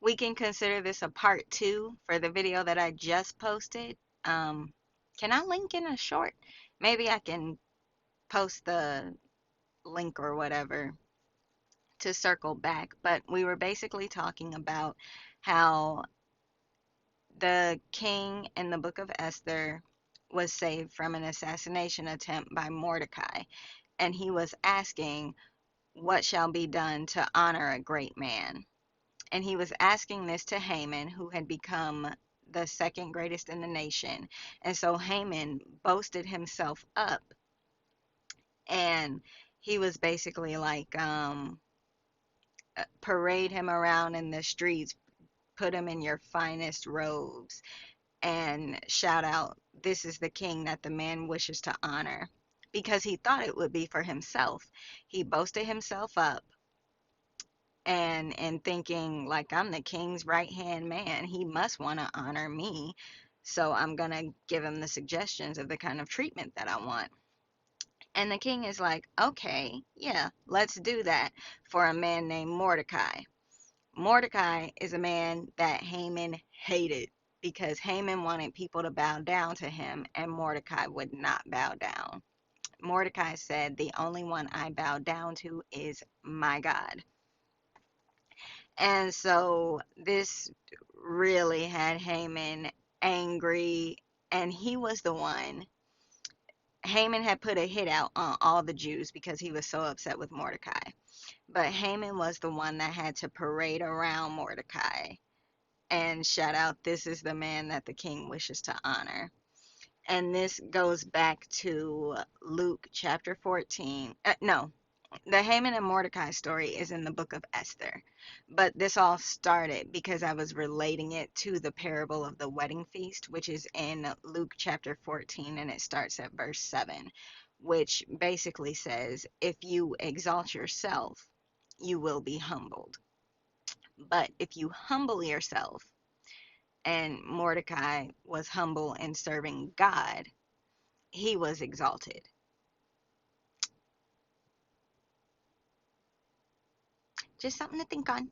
we can consider this a part two for the video that I just posted. Um, can I link in a short? Maybe I can post the link or whatever to circle back. But we were basically talking about how the king in the book of Esther was saved from an assassination attempt by Mordecai. And he was asking, what shall be done to honor a great man? And he was asking this to Haman, who had become the second greatest in the nation. And so Haman boasted himself up, and he was basically like, parade him around in the streets, put him in your finest robes, and shout out, "This is the king that the man wishes to honor." Because he thought it would be for himself. He boasted himself up, and thinking like, I'm the king's right hand man, he must want to honor me, so I'm gonna give him the suggestions of the kind of treatment that I want. And the king is like, okay, yeah, let's do that for a man named Mordecai. Mordecai is a man that Haman hated because Haman wanted people to bow down to him, and Mordecai would not bow down. Mordecai said, the only one I bow down to is my God. And so this really had Haman angry, and he was the one. Haman had put a hit out on all the Jews because he was so upset with Mordecai. But Haman was the one that had to parade around Mordecai and shout out, "This is the man that the king wishes to honor." And this goes back to Luke chapter 14. No, the Haman and Mordecai story is in the book of Esther. But this all started because I was relating it to the parable of the wedding feast, which is in Luke chapter 14, and it starts at verse 7, which basically says, if you exalt yourself, you will be humbled. But if you humble yourself, and Mordecai was humble in serving God, he was exalted. Just something to think on.